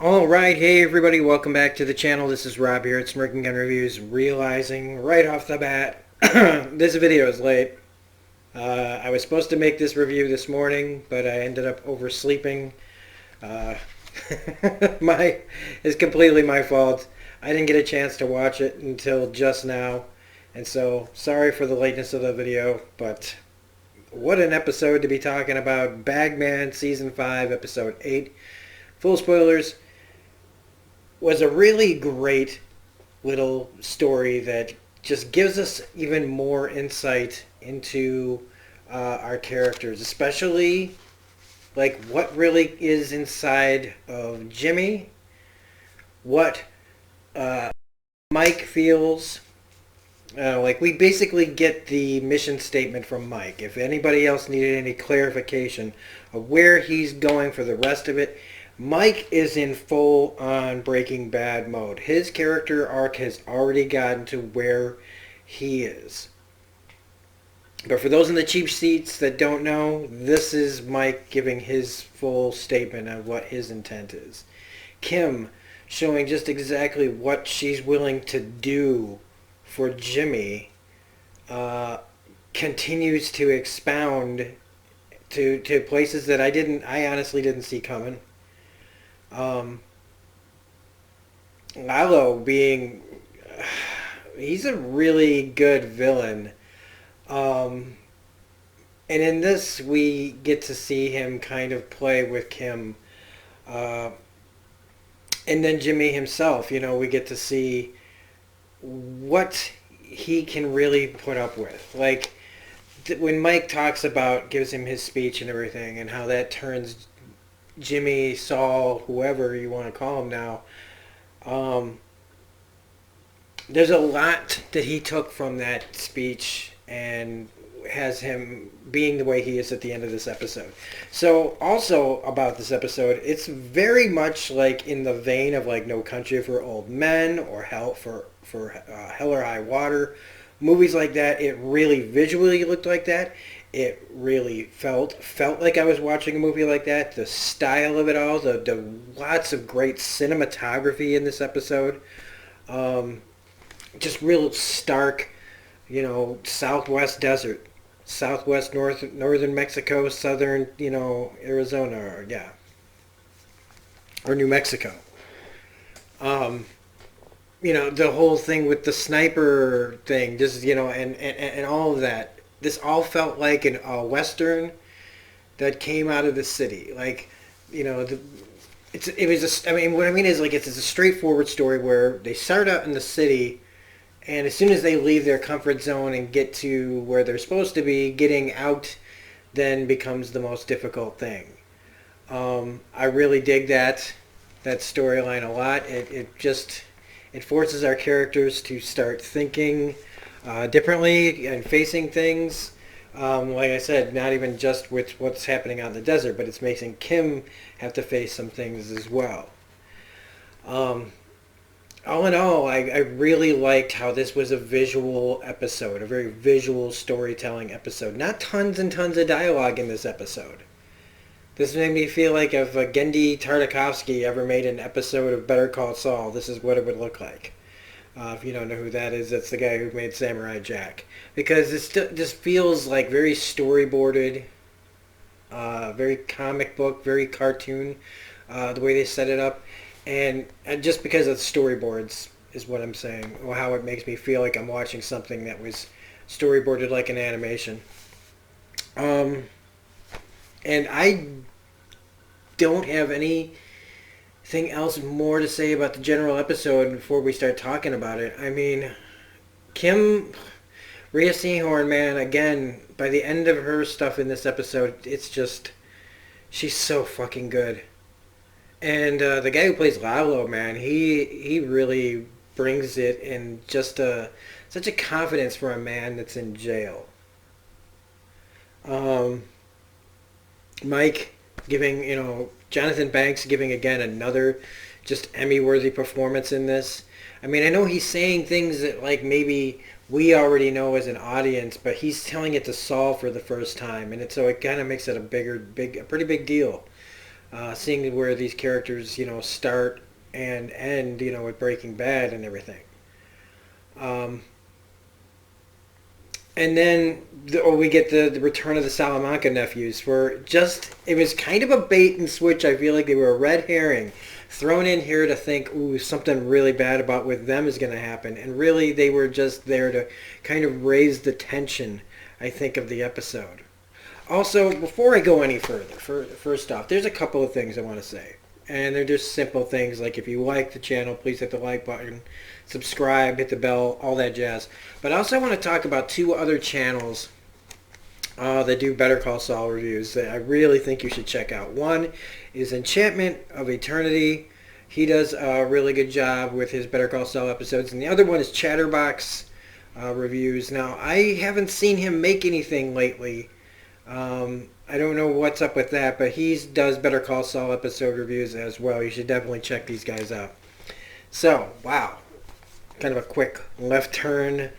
Alright, hey everybody, welcome back to the channel. This is Rob here at Smirking Gun Reviews, realizing right off the bat, this video is late. I was supposed to make this review this morning, but I ended up oversleeping. Uh, it's completely my fault. I didn't get a chance to watch it until just now, and so sorry for the lateness of the video, but what an episode to be talking about. Bagman Season 5, Episode 8. Full spoilers. Was a really great little story that just gives us even more insight into our characters, especially like what really is inside of Jimmy, what Mike feels. Like we basically get the mission statement from Mike. If anybody else needed any clarification of where he's going for the rest of it, Mike is in full on Breaking Bad mode. His character arc has already gotten to where he is. But for those in the cheap seats that don't know, this is Mike giving his full statement of what his intent is. Kim showing just exactly what she's willing to do for Jimmy, continues to expound to places that I honestly didn't see coming. Lalo being, he's a really good villain. And in this, we get to see him kind of play with Kim. And then Jimmy himself, we get to see what he can really put up with. Like, when Mike gives him his speech and everything, and how that turns Jimmy, Saul, whoever you want to call him now, there's a lot that he took from that speech and has him being the way he is at the end of this episode. So also about this episode, it's very much like in the vein of like No Country for Old Men or Hell or High Water. Movies like that, it really visually looked like that. It really felt like I was watching a movie like that. The style of it all, the lots of great cinematography in this episode. Just real stark, Southwest desert, Southwest northern Mexico, southern, Arizona, or New Mexico. The whole thing with the sniper thing, just, and all of that. This all felt like a Western that came out of the city. Like, what I mean is like it's a straightforward story where they start out in the city, and as soon as they leave their comfort zone and get to where they're supposed to be, getting out then becomes the most difficult thing. I really dig that storyline a lot. It forces our characters to start thinking differently and facing things. Like I said, not even just with what's happening out in the desert, but it's making Kim have to face some things as well. All in all, I really liked how this was a visual episode, a very visual storytelling episode. Not tons and tons of dialogue in this episode. This made me feel like if Genndy Tartakovsky ever made an episode of Better Call Saul, this is what it would look like. If you don't know who that is, that's the guy who made Samurai Jack. Because it just feels like very storyboarded, very comic book, very cartoon, the way they set it up. And just because of the storyboards is what I'm saying, or how it makes me feel like I'm watching something that was storyboarded like an animation. And I don't have anything else more to say about the general episode before we start talking about it. I mean, Rhea Seehorn, man, again, by the end of her stuff in this episode, it's just, she's so fucking good. And the guy who plays Lalo, man, he really brings it in just such a confidence for a man that's in jail. Mike giving, Jonathan Banks giving again another just Emmy-worthy performance in this. I mean, I know he's saying things that like maybe we already know as an audience, but he's telling it to Saul for the first time, and so it kind of makes it a pretty big deal. seeing where these characters, start and end, with Breaking Bad and everything. Um, and then we get the return of the Salamanca nephews. It was kind of a bait and switch. I feel like they were a red herring thrown in here to think, ooh, something really bad about with them is going to happen. And really, they were just there to kind of raise the tension, I think, of the episode. Also, before I go any further, first off, there's a couple of things I want to say. And they're just simple things like if you like the channel, please hit the like button, subscribe, hit the bell, all that jazz. But I also want to talk about two other channels that do Better Call Saul reviews that I really think you should check out. One is Enchantment of Eternity. He does a really good job with his Better Call Saul episodes. And the other one is Chatterbox Reviews. Now, I haven't seen him make anything lately. I don't know what's up with that, but he does Better Call Saul episode reviews as well. You should definitely check these guys out. So, wow. Kind of a quick left turn.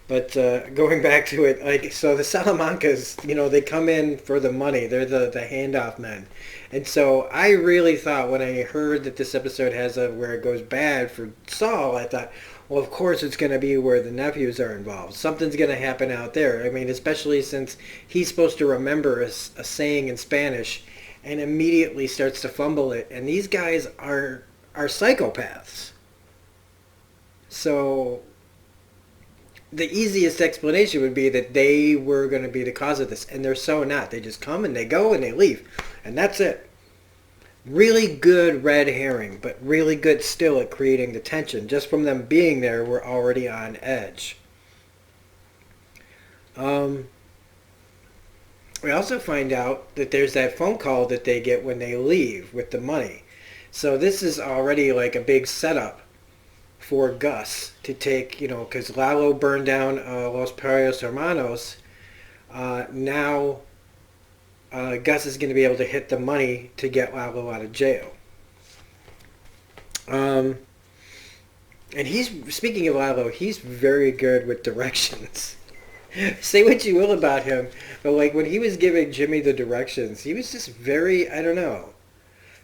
But going back to it, so the Salamancas, they come in for the money. They're the handoff men. And so I really thought when I heard that this episode has where it goes bad for Saul, I thought, well, of course it's going to be where the nephews are involved. Something's going to happen out there. I mean, especially since he's supposed to remember a saying in Spanish and immediately starts to fumble it. And these guys are psychopaths. So the easiest explanation would be that they were going to be the cause of this. And they're so not. They just come and they go and they leave. And that's it. Really good red herring, but really good still at creating the tension. Just from them being there, we're already on edge. We also find out that there's that phone call that they get when they leave with the money. So this is already like a big setup for Gus to take, because Lalo burned down Los Perros Hermanos. Now Gus is going to be able to hit the money to get Lalo out of jail. And speaking of Lalo, he's very good with directions. Say what you will about him, but like when he was giving Jimmy the directions, he was just very, I don't know,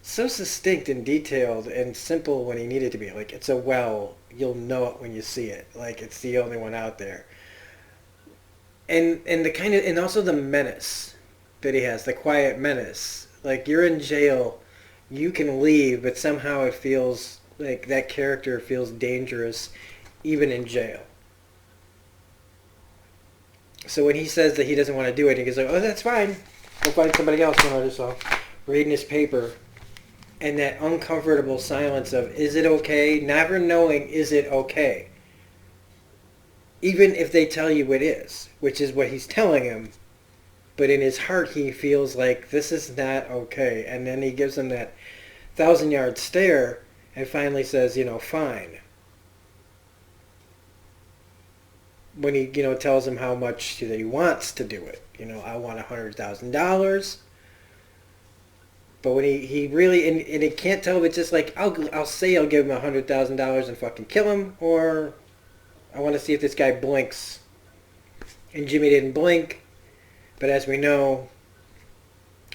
so succinct and detailed and simple when he needed to be. Like, it's a well, you'll know it when you see it. Like, it's the only one out there. And and also the menace that he has, the quiet menace. Like, you're in jail, you can leave, but somehow it feels like that character feels dangerous even in jail. So when he says that he doesn't want to do it, he goes like, oh, that's fine. We'll find somebody else. Just reading his paper. And that uncomfortable silence of, is it okay? Never knowing, is it okay? Even if they tell you it is, which is what he's telling him. But in his heart, he feels like this is not okay. And then he gives him that 1,000-yard stare and finally says, fine. When he, tells him how much that he wants to do it. I want $100,000. But when he really, and he can't tell if it's just like, I'll say I'll give him $100,000 and fucking kill him, or I want to see if this guy blinks. And Jimmy didn't blink, but as we know,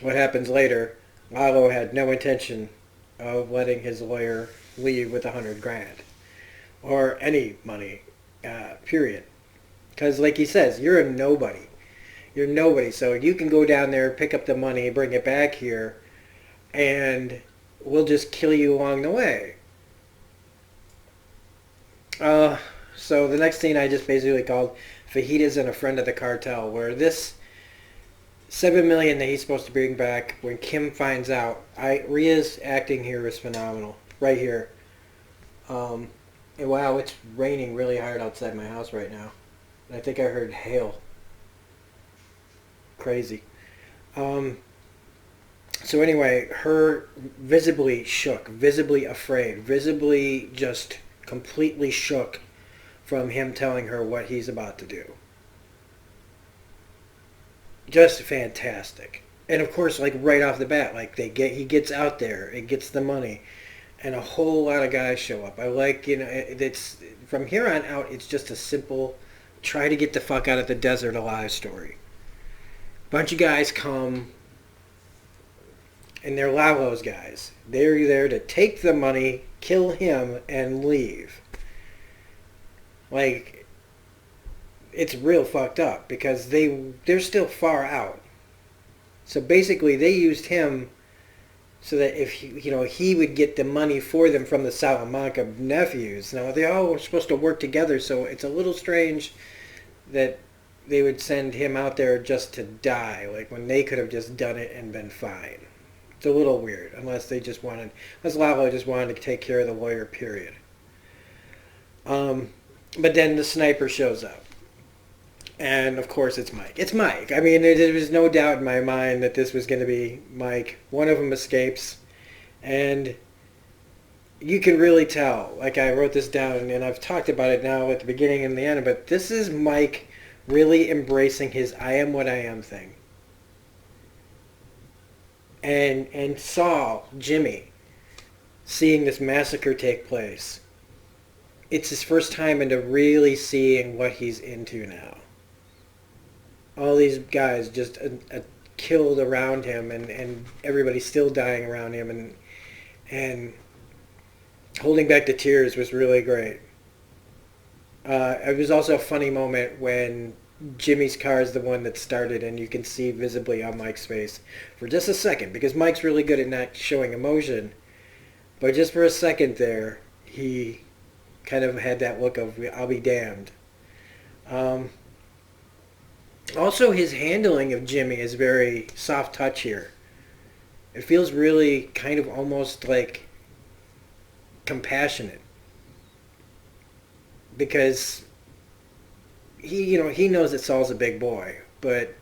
what happens later, Lalo had no intention of letting his lawyer leave with $100,000. Or any money, period. Because like he says, you're a nobody. You're nobody, so you can go down there, pick up the money, bring it back here, and we'll just kill you along the way. So the next scene I just basically called Fajitas and a Friend of the Cartel, where this $7 million that he's supposed to bring back, when Kim finds out, Rhea's acting here is phenomenal. Right here. And wow, it's raining really hard outside my house right now. And I think I heard hail. Crazy. So anyway, her visibly shook, visibly afraid, visibly just completely shook from him telling her what he's about to do. Just fantastic. And of course, like right off the bat, like he gets out there, it gets the money, and a whole lot of guys show up. I like, it's from here on out, it's just a simple, try to get the fuck out of the desert alive story. Bunch of guys come. And they're Lalo's guys. They're there to take the money, kill him, and leave. Like, it's real fucked up because they're still far out. So basically, they used him so that if he would get the money for them from the Salamanca nephews. Now they all were supposed to work together, so it's a little strange that they would send him out there just to die, like when they could have just done it and been fine. It's a little weird, unless Lalo just wanted to take care of the lawyer, period. But then the sniper shows up. And, of course, it's Mike. It's Mike. I mean, there was no doubt in my mind that this was going to be Mike. One of them escapes. And you can really tell. Like, I wrote this down, and I've talked about it now at the beginning and the end. But this is Mike really embracing his I am what I am thing. And Saul, Jimmy, seeing this massacre take place. It's his first time into really seeing what he's into now. All these guys just killed around him, and everybody's still dying around him, and holding back the tears was really great. It was also a funny moment when Jimmy's car is the one that started, and you can see visibly on Mike's face for just a second, because Mike's really good at not showing emotion, but just for a second there, he kind of had that look of, I'll be damned. Also, his handling of Jimmy is very soft touch here. It feels really kind of almost like compassionate. Because he knows that Saul's a big boy, but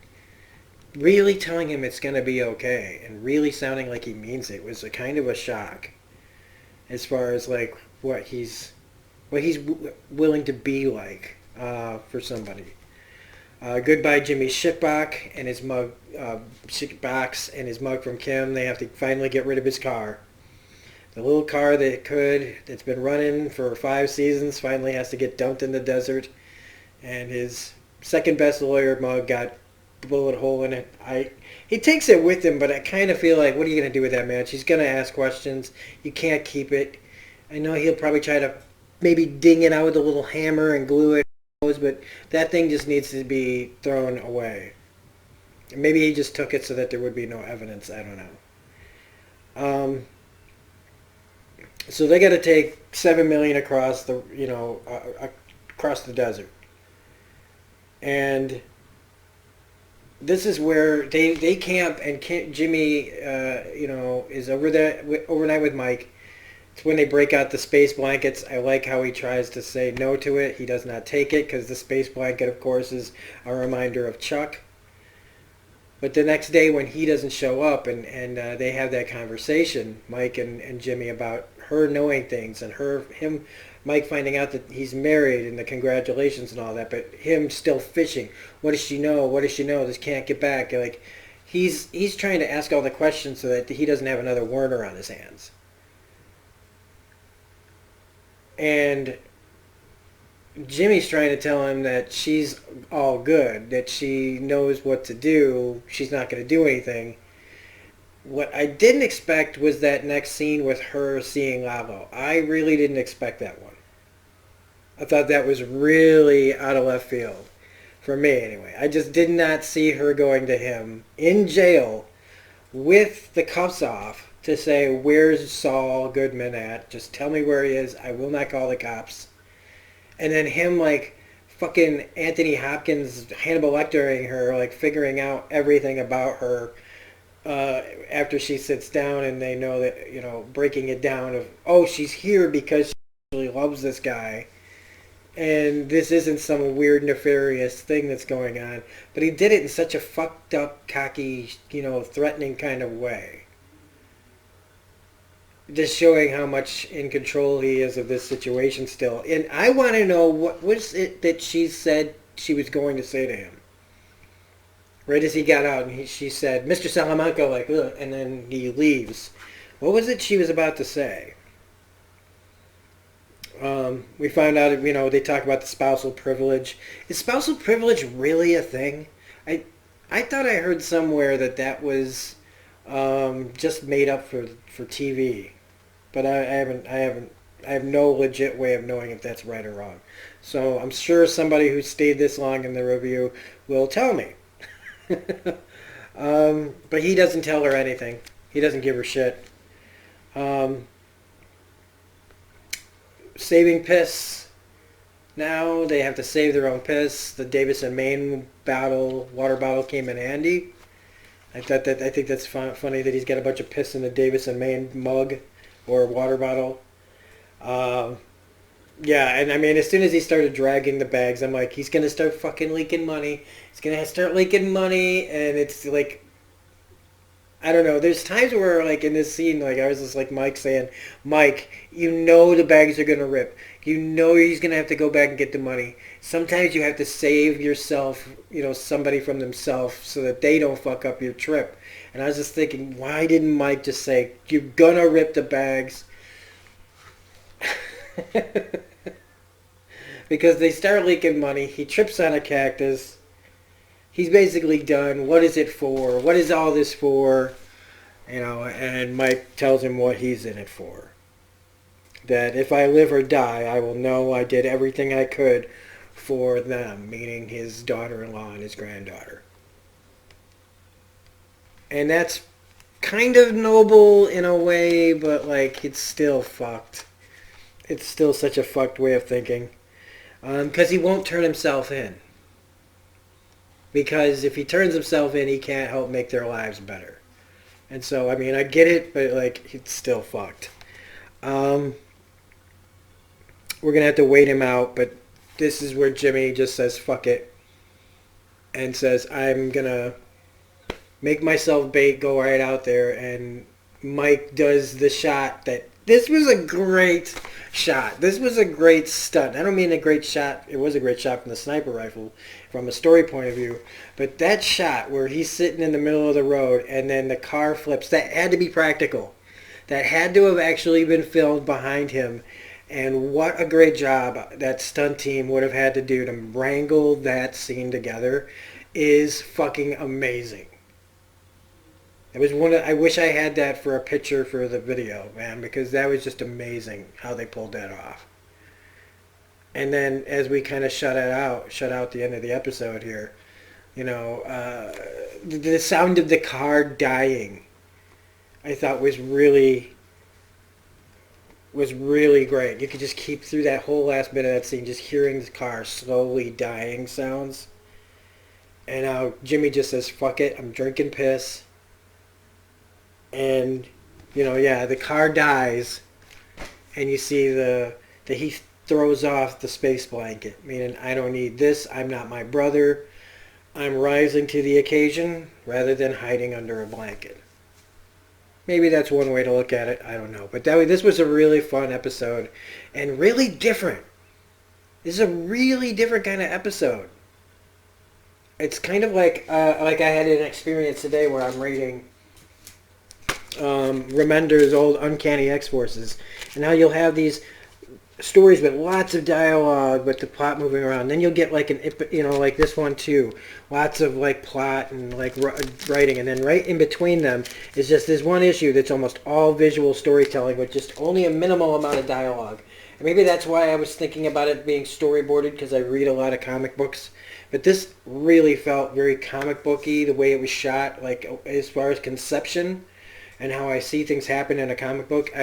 really telling him it's going to be okay and really sounding like he means it was a kind of a shock as far as like what he's willing to be like for somebody. Goodbye, Jimmy's shitbox and his mug, from Kim. They have to finally get rid of his car. The little car that's been running for 5 seasons, finally has to get dumped in the desert. And his second best lawyer mug got a bullet hole in it. He takes it with him, but I kind of feel like, what are you going to do with that, man? She's going to ask questions. You can't keep it. I know he'll probably try to maybe ding it out with a little hammer and glue it. But that thing just needs to be thrown away. Maybe he just took it so that there would be no evidence. I don't know. So they got to take $7 million across the across the desert, and this is where they camp. And Jimmy is overnight with Mike. It's when they break out the space blankets. I like how he tries to say no to it. He does not take it because the space blanket, of course, is a reminder of Chuck. But the next day when he doesn't show up and they have that conversation, Mike and Jimmy, about her knowing things and Mike finding out that he's married and the congratulations and all that, but him still fishing. What does she know? What does she know? This can't get back. Like he's trying to ask all the questions so that he doesn't have another Werner on his hands. And Jimmy's trying to tell him that she's all good, that she knows what to do, she's not going to do anything. What I didn't expect was that next scene with her seeing Lalo. I really didn't expect that one. I thought that was really out of left field. For me, anyway. I just did not see her going to him in jail with the cuffs off to say, where's Saul Goodman at? Just tell me where he is. I will not call the cops. And then him, like, fucking Anthony Hopkins, Hannibal Lectering her, like, figuring out everything about her after she sits down and they know that, breaking it down of, oh, she's here because she really loves this guy. And this isn't some weird, nefarious thing that's going on. But he did it in such a fucked up, cocky, threatening kind of way. Just showing how much in control he is of this situation still. And I want to know, what was it that she said she was going to say to him? Right as he got out, and she said, Mr. Salamanca, like, ugh, and then he leaves. What was it she was about to say? We found out, they talk about the spousal privilege. Is spousal privilege really a thing? I thought I heard somewhere that was just made up for TV. But I have no legit way of knowing if that's right or wrong. So I'm sure somebody who stayed this long in the review will tell me. But he doesn't tell her anything. He doesn't give her shit. Um, Saving piss. Now they have to save their own piss. The Davis and Maine water bottle came in handy. I think that's funny that he's got a bunch of piss in the Davis and Maine mug or water bottle. Um, yeah, and I mean, as soon as he started dragging the bags, I'm like, he's gonna start fucking leaking money. He's gonna start leaking money, and it's like, I don't know. There's times where, like, in this scene, like, I was just like Mike saying, Mike, you know the bags are gonna rip. You know he's gonna have to go back and get the money. Sometimes you have to save yourself, somebody from themselves so that they don't fuck up your trip. And I was just thinking, why didn't Mike just say, you're gonna rip the bags? Because they start leaking money. He trips on a cactus. He's basically done. What is it for? What is all this for? And Mike tells him what he's in it for. That if I live or die, I will know I did everything I could for them, meaning his daughter-in-law and his granddaughter. And that's kind of noble in a way, but, like, it's still fucked. It's still such a fucked way of thinking. Because he won't turn himself in. Because if he turns himself in, he can't help make their lives better. And so, I mean, I get it, but, like, it's still fucked. We're going to have to wait him out, but this is where Jimmy just says, fuck it. And says, I'm going to make myself bait, go right out there. And Mike does the shot that... This was a great shot. This was a great stunt. I don't mean a great shot. It was a great shot from the sniper rifle, from a story point of view. But that shot where he's sitting in the middle of the road and then the car flips, that had to be practical. That had to have actually been filmed behind him. And what a great job that stunt team would have had to do to wrangle that scene together is fucking amazing. It was I wish I had that for a picture for the video, man, because that was just amazing how they pulled that off. And then as we kind of shut out the end of the episode here, the sound of the car dying, I thought was really great. You could just keep through that whole last bit of that scene, just hearing the car slowly dying sounds. And now Jimmy just says, fuck it, I'm drinking piss. And, the car dies, and you see that he throws off the space blanket, meaning I don't need this, I'm not my brother, I'm rising to the occasion rather than hiding under a blanket. Maybe that's one way to look at it, I don't know. But this was a really fun episode, and really different. This is a really different kind of episode. It's kind of like I had an experience today where I'm reading Remender's old Uncanny X-Forces, and now you'll have these stories with lots of dialogue with the plot moving around. Then you'll get like like this one too, lots of like plot and like writing, and then right in between them is just this one issue that's almost all visual storytelling with just only a minimal amount of dialogue. And maybe that's why I was thinking about it being storyboarded, because I read a lot of comic books. But this really felt very comic booky, the way it was shot, like as far as conception and how I see things happen in a comic book. I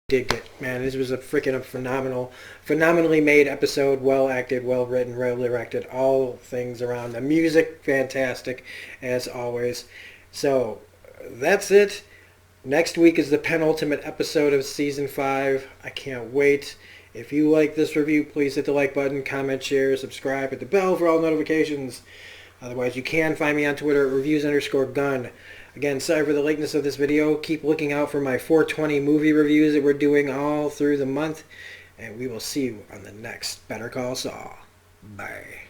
digged it, man. This was a freaking phenomenally made episode, well acted, well written, well directed, all things around. The music, fantastic, as always. So, that's it. Next week is the penultimate episode of Season 5. I can't wait. If you like this review, please hit the like button, comment, share, subscribe, hit the bell for all notifications. Otherwise, you can find me on Twitter at reviews_gun. Again, sorry for the lateness of this video. Keep looking out for my 420 movie reviews that we're doing all through the month. And we will see you on the next Better Call Saul. Bye.